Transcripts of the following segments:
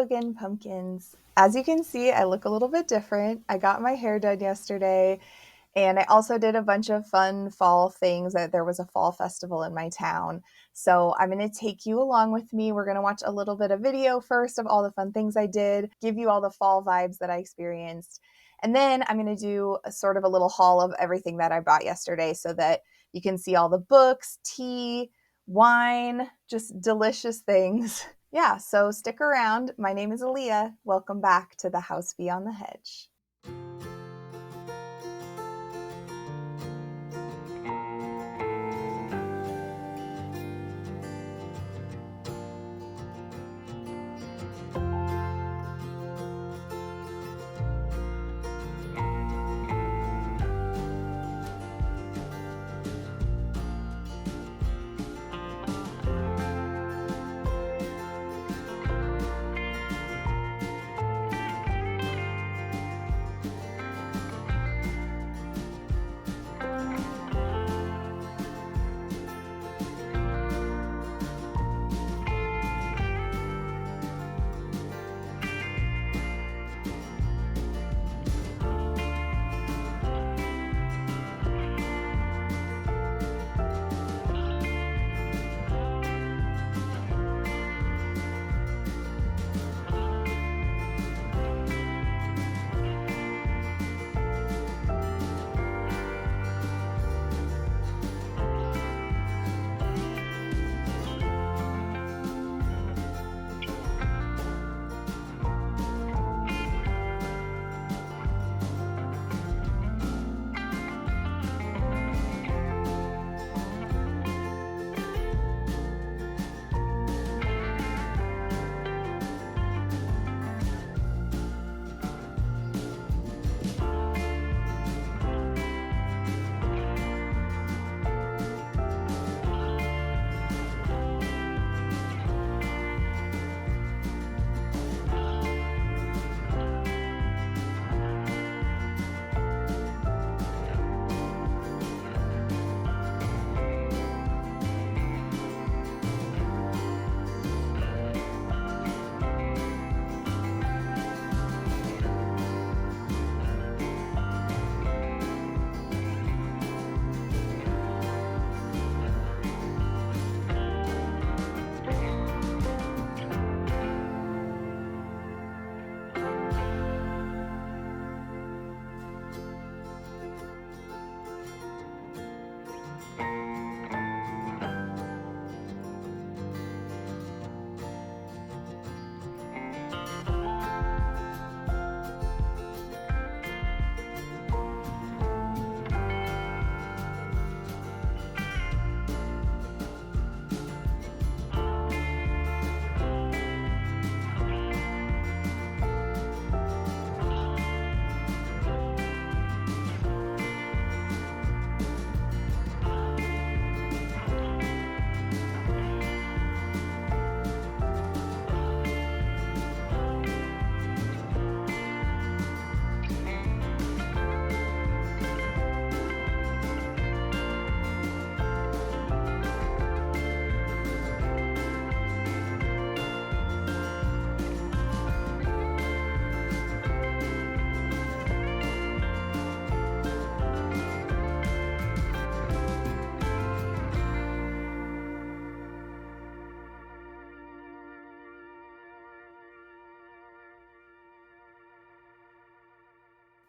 Hello again, pumpkins. As you can see, I look a little bit different. I got my hair done yesterday, and I also did a bunch of fun fall things. There was a fall festival in my town. So I'm going to take you along with me. We're going to watch a little bit of video first of all the fun things I did, give you all the fall vibes that I experienced. And then I'm going to do a sort of a little haul of everything that I bought yesterday so that you can see all the books, tea, wine, just delicious things. Yeah, so stick around. My name is Aaliyah. Welcome back to the House Beyond the Hedge.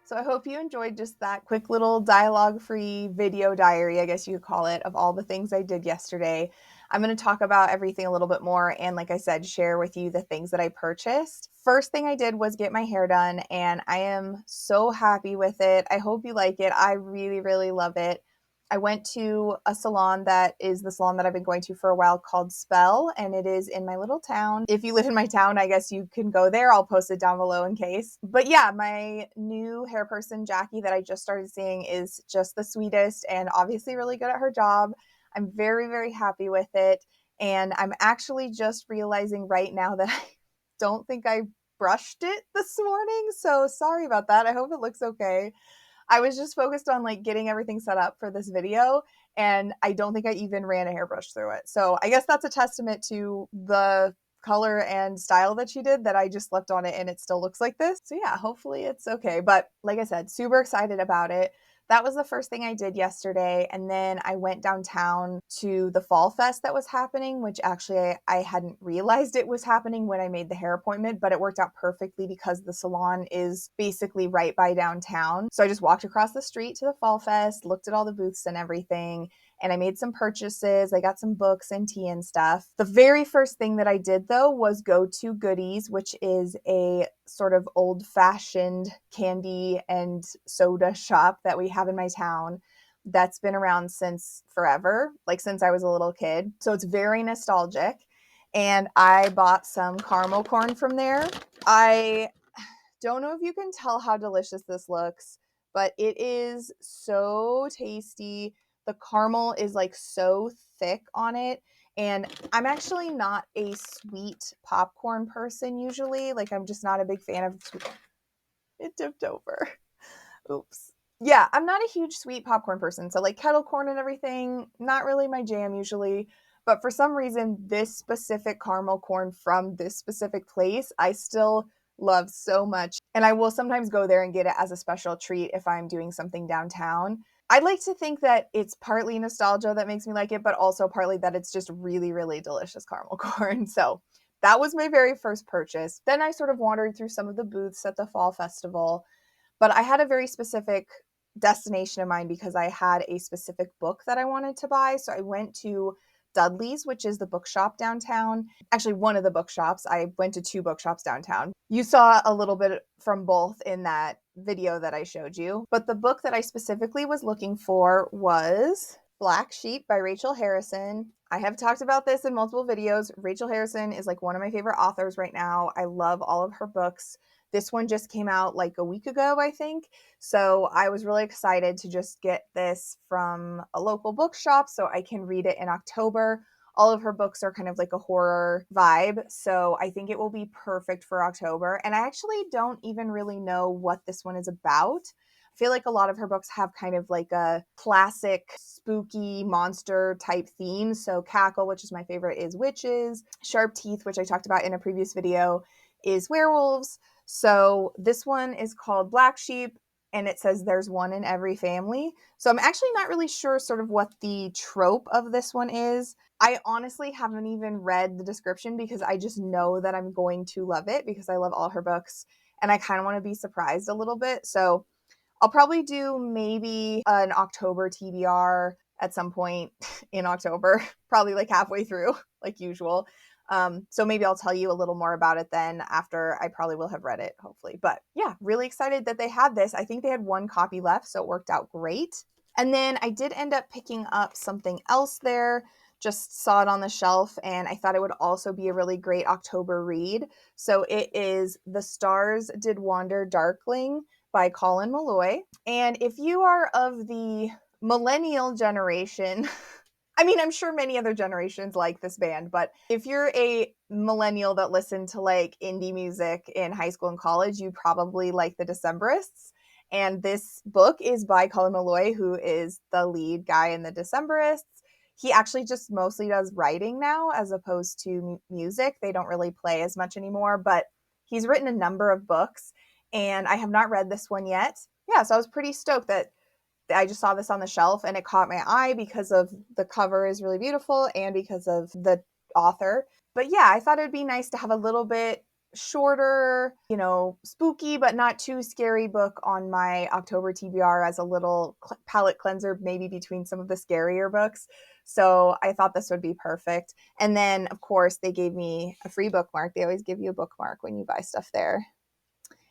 So I hope you enjoyed just that quick little dialogue-free video diary, I guess you could call it, of all the things I did yesterday. I'm going to talk about everything a little bit more and, like I said, share with you the things that I purchased. First thing I did was get my hair done, and I am so happy with it. I hope you like it. I really, really love it. I went to a salon that is the salon that I've been going to for a while called Spell, and it is in my little town. If you live in my town, I guess you can go there. I'll post it down below in case. But yeah, my new hair person, Jackie, that I just started seeing is just the sweetest and obviously really good at her job. I'm very, very happy with it. And I'm actually just realizing right now that I don't think I brushed it this morning. So sorry about that. I hope it looks okay. I was just focused on like getting everything set up for this video, and I don't think I even ran a hairbrush through it. So I guess that's a testament to the color and style that she did that I just slept on it and it still looks like this. So yeah, hopefully it's okay. But like I said, super excited about it. That was the first thing I did yesterday. And then I went downtown to the Fall Fest that was happening, which actually I hadn't realized it was happening when I made the hair appointment, but it worked out perfectly because the salon is basically right by downtown. So I just walked across the street to the Fall Fest, looked at all the booths and everything, and I made some purchases. I got some books and tea and stuff. The very first thing that I did though was go to Goodies, which is a sort of old-fashioned candy and soda shop that we have in my town that's been around since forever, like since I was a little kid. So it's very nostalgic. And I bought some caramel corn from there. I don't know if you can tell how delicious this looks, but it is so tasty. The caramel is like so thick on it. And I'm actually not a sweet popcorn person usually. Like, I'm just not a big fan of sweet. It tipped over. Oops. Yeah, I'm not a huge sweet popcorn person. So, like, kettle corn and everything, not really my jam usually. But for some reason, this specific caramel corn from this specific place, I still love so much. And I will sometimes go there and get it as a special treat if I'm doing something downtown. I'd like to think that it's partly nostalgia that makes me like it, but also partly that it's just really, really delicious caramel corn. So that was my very first purchase. Then I sort of wandered through some of the booths at the Fall Festival, but I had a very specific destination in mind because I had a specific book that I wanted to buy. So I went to Dudley's, which is the bookshop downtown. Actually, one of the bookshops. I went to two bookshops downtown. You saw a little bit from both in that video that I showed you. But the book that I specifically was looking for was Black Sheep by Rachel Harrison. I have talked about this in multiple videos. Rachel Harrison is like one of my favorite authors right now. I love all of her books. This one just came out like a week ago, I think. So I was really excited to just get this from a local bookshop so I can read it in October. All of her books are kind of like a horror vibe, so I think it will be perfect for October. And I actually don't even really know what this one is about. I feel like a lot of her books have kind of like a classic spooky monster type theme. So Cackle, which is my favorite, is witches. Sharp Teeth, which I talked about in a previous video, is werewolves. So this one is called Black Sheep, and it says there's one in every family. So I'm actually not really sure sort of what the trope of this one is. I honestly haven't even read the description because I just know that I'm going to love it because I love all her books and I kind of want to be surprised a little bit. So I'll probably do maybe an October TBR at some point in October, probably like halfway through, like usual. So maybe I'll tell you a little more about it then after I probably will have read it, hopefully. But yeah, really excited that they had this. I think they had one copy left, so it worked out great. And then I did end up picking up something else there. Just saw it on the shelf, and I thought it would also be a really great October read. So it is The Stars Did Wander Darkling by Colin Malloy. And if you are of the millennial generation, I mean, I'm sure many other generations like this band, but if you're a millennial that listened to like indie music in high school and college, you probably like the Decemberists. And this book is by Colin Malloy, who is the lead guy in the Decemberists. He actually just mostly does writing now as opposed to music. They don't really play as much anymore, but he's written a number of books, and I have not read this one yet. Yeah, so I was pretty stoked that I just saw this on the shelf and it caught my eye because of the cover is really beautiful and because of the author. But yeah, I thought it would be nice to have a little bit shorter, spooky but not too scary book on my October TBR as a little palate cleanser, maybe between some of the scarier books. So I thought this would be perfect. And then, of course, they gave me a free bookmark. They always give you a bookmark when you buy stuff there.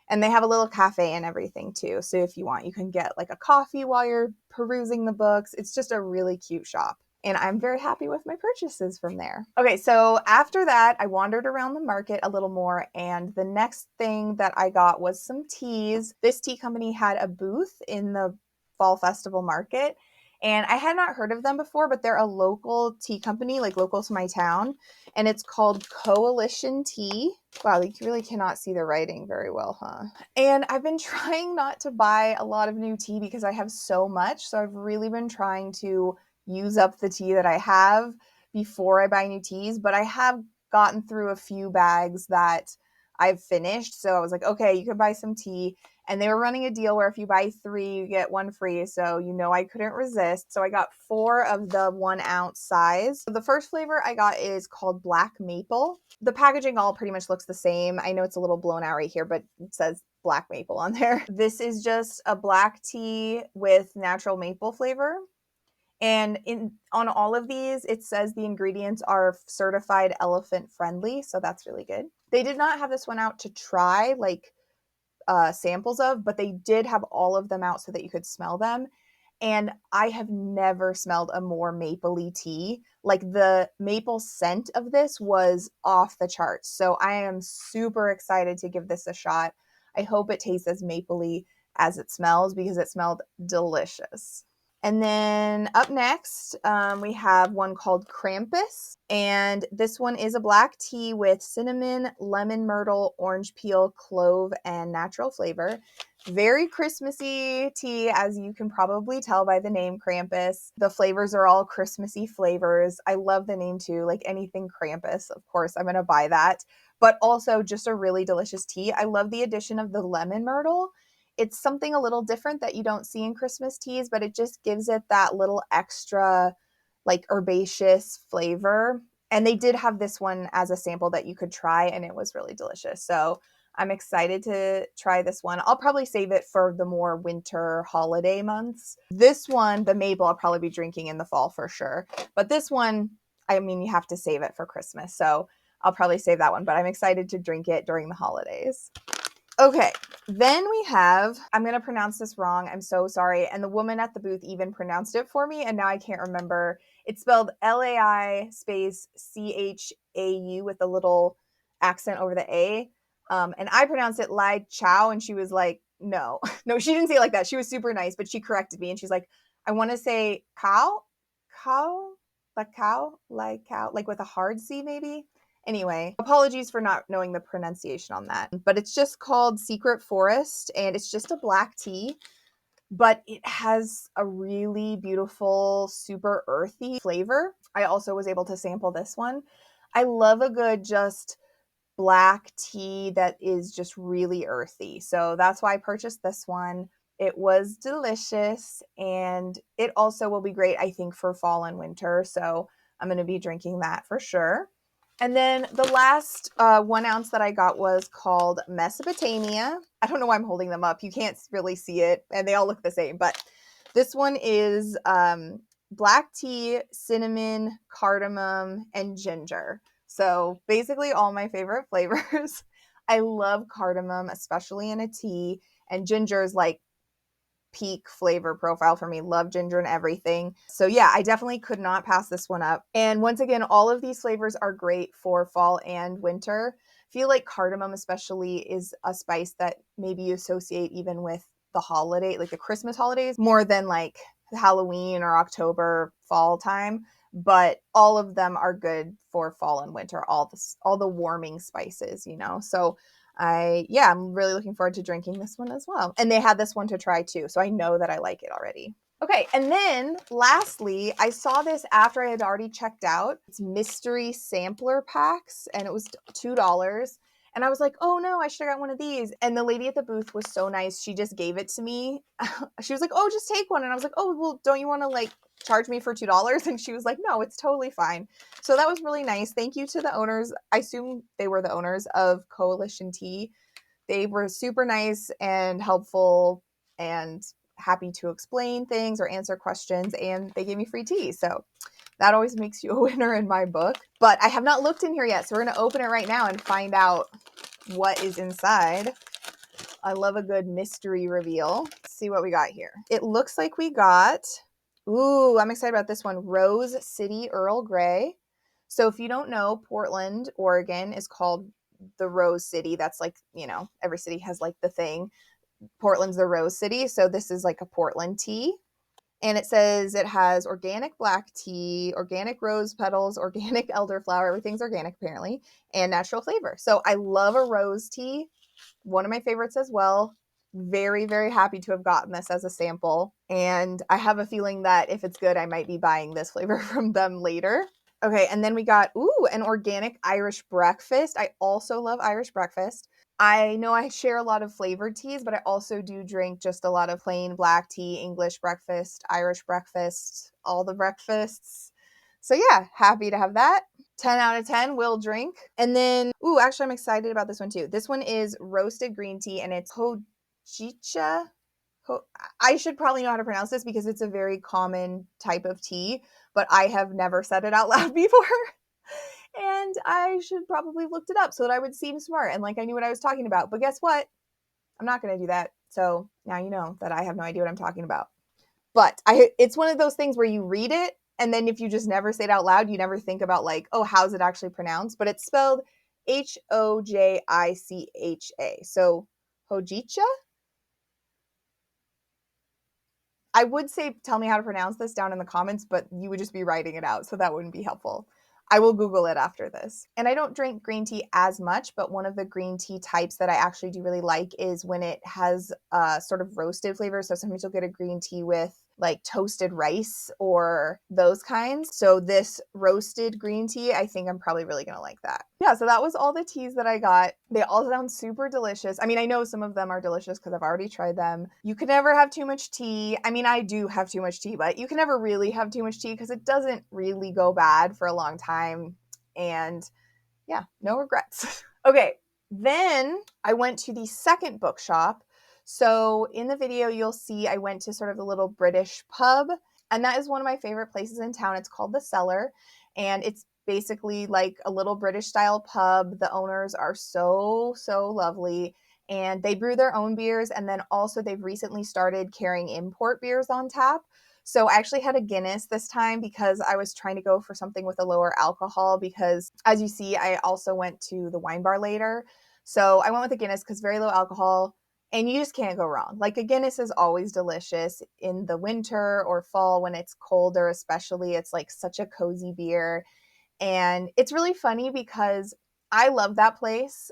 And they have a little cafe and everything too. So if you want, you can get like a coffee while you're perusing the books. It's just a really cute shop. And I'm very happy with my purchases from there. Okay, so after that, I wandered around the market a little more, and the next thing that I got was some teas. This tea company had a booth in the Fall Festival market, and I had not heard of them before, but they're a local tea company, like local to my town, and it's called Coalition Tea. Wow, you really cannot see the writing very well, huh? And I've been trying not to buy a lot of new tea because I have so much, so I've really been trying to use up the tea that I have before I buy new teas, but I have gotten through a few bags that I've finished. So I was like, okay, you could buy some tea. And they were running a deal where if you buy 3, you get 1 free. So, I couldn't resist. So I got 4 of the 1-ounce size. So the first flavor I got is called Black Maple. The packaging all pretty much looks the same. I know it's a little blown out right here, but it says Black Maple on there. This is just a black tea with natural maple flavor. And on all of these, it says the ingredients are certified elephant friendly. So that's really good. They did not have this one out to try, like samples of, but they did have all of them out so that you could smell them. And I have never smelled a more mapley tea. Like the maple scent of this was off the charts. So I am super excited to give this a shot. I hope it tastes as mapley as it smells because it smelled delicious. And then up next, we have one called Krampus. And this one is a black tea with cinnamon, lemon myrtle, orange peel, clove, and natural flavor. Very Christmassy tea, as you can probably tell by the name Krampus. The flavors are all Christmassy flavors. I love the name too, like anything Krampus. Of course, I'm going to buy that. But also just a really delicious tea. I love the addition of the lemon myrtle. It's something a little different that you don't see in Christmas teas, but it just gives it that little extra like herbaceous flavor. And they did have this one as a sample that you could try, and it was really delicious. So I'm excited to try this one. I'll probably save it for the more winter holiday months. This one, the maple, I'll probably be drinking in the fall for sure. But this one, I mean, you have to save it for Christmas. So I'll probably save that one, but I'm excited to drink it during the holidays. Okay, then we have, I'm going to pronounce this wrong. I'm so sorry. And the woman at the booth even pronounced it for me, and now I can't remember. It's spelled Lai space Chau with a little accent over the A. And I pronounced it Lai Chow, and she was like, no. No, she didn't say it like that. She was super nice, but she corrected me, and she's like, I want to say cow, like cow, like with a hard C maybe. Anyway, apologies for not knowing the pronunciation on that. But it's just called Secret Forest, and it's just a black tea, but it has a really beautiful, super earthy flavor. I also was able to sample this one. I love a good just black tea that is just really earthy. So that's why I purchased this one. It was delicious, and it also will be great, I think, for fall and winter. So I'm going to be drinking that for sure. And then the last 1 ounce that I got was called Mesopotamia. I don't know why I'm holding them up. You can't really see it, and they all look the same. But this one is black tea, cinnamon, cardamom, and ginger. So basically all my favorite flavors. I love cardamom, especially in a tea, and ginger is like peak flavor profile for me. Love ginger and everything. So yeah, I definitely could not pass this one up. And once again, all of these flavors are great for fall and winter. I feel like cardamom especially is a spice that maybe you associate even with the holiday, like the Christmas holidays, more than like Halloween or October fall time. But all of them are good for fall and winter, all the warming spices, So I'm really looking forward to drinking this one as well. And they had this one to try too, so I know that I like it already. Okay, and then lastly, I saw this after I had already checked out. It's mystery sampler packs, and it was $2. And I was like, oh no, I should have got one of these. And the lady at the booth was so nice. She just gave it to me. She was like, oh, just take one. And I was like, oh, well, don't you want to like charge me for $2? And she was like, no, it's totally fine. So that was really nice. Thank you to the owners. I assume they were the owners of Coalition Tea. They were super nice and helpful and happy to explain things or answer questions, and they gave me free tea. So that always makes you a winner in my book. But I have not looked in here yet, so we're going to open it right now and find out what is inside. I love a good mystery reveal. Let's see what we got here. It looks like we got, ooh, I'm excited about this one, Rose City Earl Grey. So if you don't know, Portland, Oregon is called the Rose City. That's like, every city has like the thing. Portland's the Rose City. So this is like a Portland tea. And it says it has organic black tea, organic rose petals, organic elderflower. Everything's organic apparently, and natural flavor. So I love a rose tea. One of my favorites as well. Very, very happy to have gotten this as a sample. And I have a feeling that if it's good, I might be buying this flavor from them later. Okay, and then we got, ooh, an organic Irish breakfast. I also love Irish breakfast. I know I share a lot of flavored teas, but I also do drink just a lot of plain black tea, English breakfast, Irish breakfast, all the breakfasts. So yeah, happy to have that. 10 out of 10 will drink. And then, ooh, actually, I'm excited about this one too. This one is roasted green tea and it's hojicha. I should probably know how to pronounce this because it's a very common type of tea, but I have never said it out loud before. And I should probably have looked it up so that I would seem smart and like I knew what I was talking about. But guess what? I'm not going to do that. So now you know that I have no idea what I'm talking about. But it's one of those things where you read it and then if you just never say it out loud, you never think about like, oh, how's it actually pronounced? But it's spelled Hojicha. So hojicha? I would say tell me how to pronounce this down in the comments, but you would just be writing it out, so that wouldn't be helpful. I will Google it after this. And I don't drink green tea as much, but one of the green tea types that I actually do really like is when it has sort of roasted flavor. So sometimes you'll get a green tea with like toasted rice or those kinds. So this roasted green tea, I think I'm probably really gonna like that. Yeah, so that was all the teas that I got. They all sound super delicious. I mean, I know some of them are delicious because I've already tried them. You can never have too much tea. I mean, I do have too much tea, but you can never really have too much tea because it doesn't really go bad for a long time. And yeah, no regrets. Okay, then I went to the second bookshop. So in the video, you'll see I went to sort of the little British pub, and that is one of my favorite places in town. It's called The Cellar, and it's basically like a little British style pub. The owners are so, so lovely, and they brew their own beers, and then also they've recently started carrying import beers on tap. So I actually had a Guinness this time because I was trying to go for something with a lower alcohol because as you see, I also went to the wine bar later. So I went with a Guinness because very low alcohol and you just can't go wrong. Like a Guinness is always delicious in the winter or fall when it's colder, especially. It's like such a cozy beer. And it's really funny because I love that place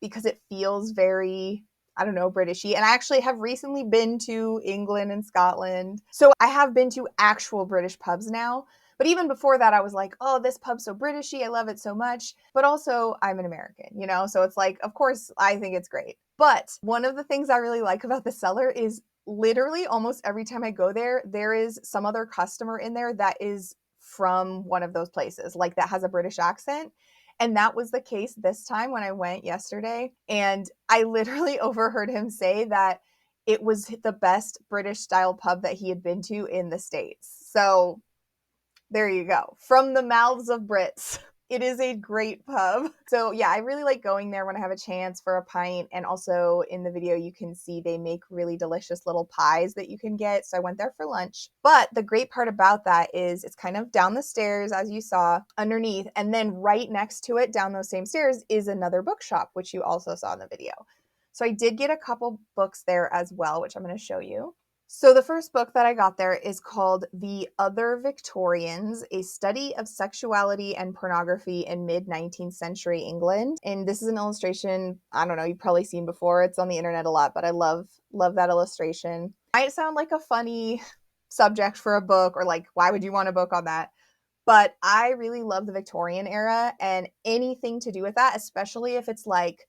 because it feels very, I don't know, Britishy. And I actually have recently been to England and Scotland. So I have been to actual British pubs now. But even before that, I was like, oh, this pub's so Britishy. I love it so much. But also, I'm an American, you know? So it's like, of course, I think it's great. But one of the things I really like about the Cellar is literally almost every time I go there, there is some other customer in there that is from one of those places, like that has a British accent. And that was the case this time when I went yesterday. And I literally overheard him say that it was the best British style pub that he had been to in the States. So there you go. From the mouths of Brits. It is a great pub. So yeah, I really like going there when I have a chance for a pint. And also in the video, you can see they make really delicious little pies that you can get. So I went there for lunch. But the great part about that is it's kind of down the stairs, as you saw, underneath. And then right next to it, down those same stairs, is another bookshop, which you also saw in the video. So I did get a couple books there as well, which I'm going to show you. So the first book that I got there is called The Other Victorians, A Study of Sexuality and Pornography in Mid-19th Century England. And this is an illustration, I don't know, you've probably seen before. It's on the internet a lot, but I love that illustration. Might sound like a funny subject for a book or like, why would you want a book on that? But I really love the Victorian era and anything to do with that, especially if it's like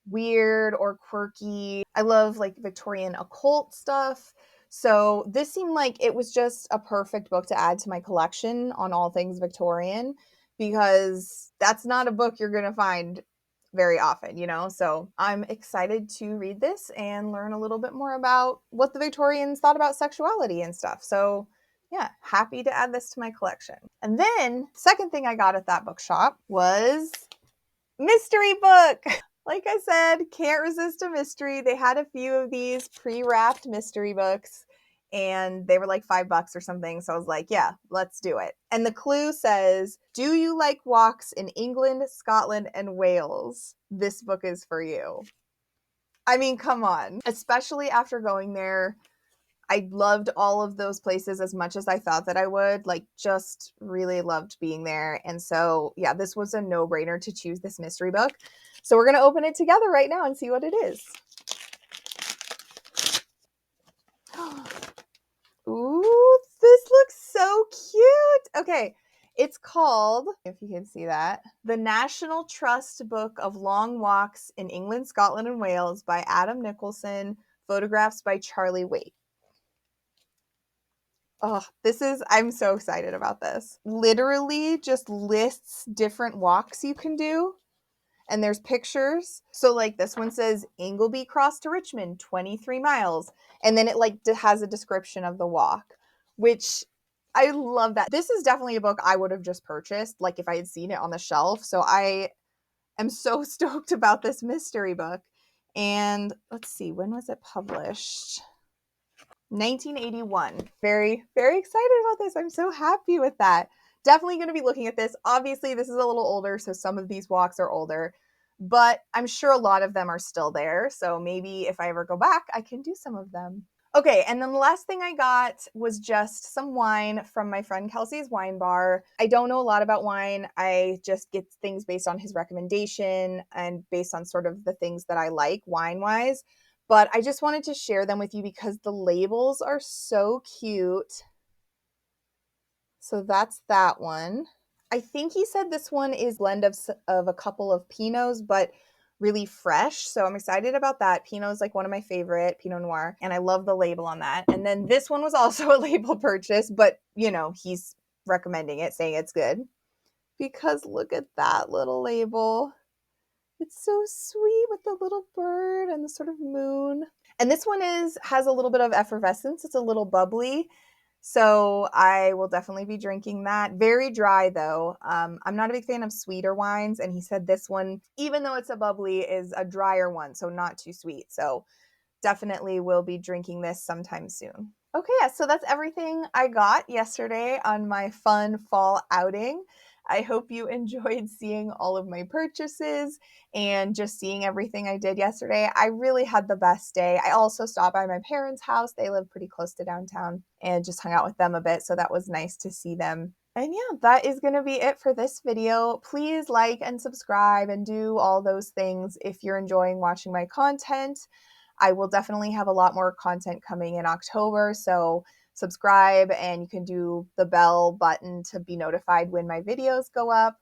weird or quirky. I love like Victorian occult stuff. So this seemed like it was just a perfect book to add to my collection on all things Victorian because that's not a book you're going to find very often, you know? So I'm excited to read this and learn a little bit more about what the Victorians thought about sexuality and stuff. So yeah, happy to add this to my collection. And then second thing I got at that bookshop was mystery book. Like I said, can't resist a mystery. They had a few of these pre-wrapped mystery books and they were like $5 or something. So I was like, yeah, let's do it. And the clue says, do you like walks in England, Scotland, and Wales? This book is for you. I mean, come on. Especially after going there, I loved all of those places as much as I thought that I would. Like, just really loved being there. And so, yeah, this was a no-brainer to choose this mystery book. So we're going to open it together right now and see what it is. Ooh, this looks so cute. Okay, It's called, if you can see that, The National Trust Book of Long Walks in England, Scotland, and Wales by Adam Nicholson, photographs by Charlie Waite. Oh, I'm so excited about this. Literally just lists different walks you can do. And there's pictures. So like this one says Ingleby Cross to Richmond, 23 miles. And then it like has a description of the walk, which I love that. This is definitely a book I would have just purchased, like if I had seen it on the shelf. So I am so stoked about this mystery book. And let's see, when was it published? 1981. Very, very excited about this. I'm so happy with that. Definitely going to be looking at this. Obviously, this is a little older, so some of these walks are older, but I'm sure a lot of them are still there. So maybe if I ever go back, I can do some of them. Okay, and then the last thing I got was just some wine from my friend Kelsey's wine bar. I don't know a lot about wine. I just get things based on his recommendation and based on sort of the things that I like wine-wise. But I just wanted to share them with you because the labels are so cute. So that's that one. I think he said this one is a blend of a couple of Pinots, but really fresh. So I'm excited about that. Pinot is like one of my favorite, Pinot Noir, and I love the label on that. And then this one was also a label purchase, but you know, he's recommending it, saying it's good. Because look at that little label. It's so sweet with the little bird and the sort of moon. And this one has a little bit of effervescence. It's a little bubbly. So I will definitely be drinking that. Very dry though. I'm not a big fan of sweeter wines. And he said this one, even though it's a bubbly, is a drier one. So not too sweet. So definitely will be drinking this sometime soon. Okay, yeah, so that's everything I got yesterday on my fun fall outing. I hope you enjoyed seeing all of my purchases and just seeing everything I did yesterday. I really had the best day. I also stopped by my parents' house. They live pretty close to downtown and just hung out with them a bit. So that was nice to see them. And yeah, that is going to be it for this video. Please like and subscribe and do all those things if you're enjoying watching my content. I will definitely have a lot more content coming in October, so subscribe and you can do the bell button to be notified when my videos go up.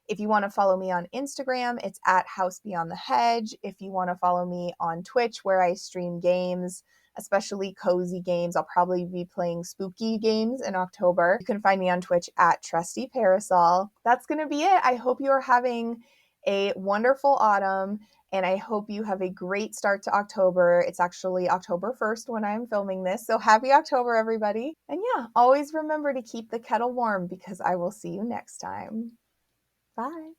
If you want to follow me on Instagram, it's at House Beyond the Hedge. If you want to follow me on Twitch, where I stream games, especially cozy games, I'll probably be playing spooky games in October. You can find me on Twitch at Trusty Parasol. That's going to be it. I hope you are having a wonderful autumn, and I hope you have a great start to October. It's actually October 1st when I'm filming this, so happy October, everybody. And yeah, always remember to keep the kettle warm because I will see you next time. Bye.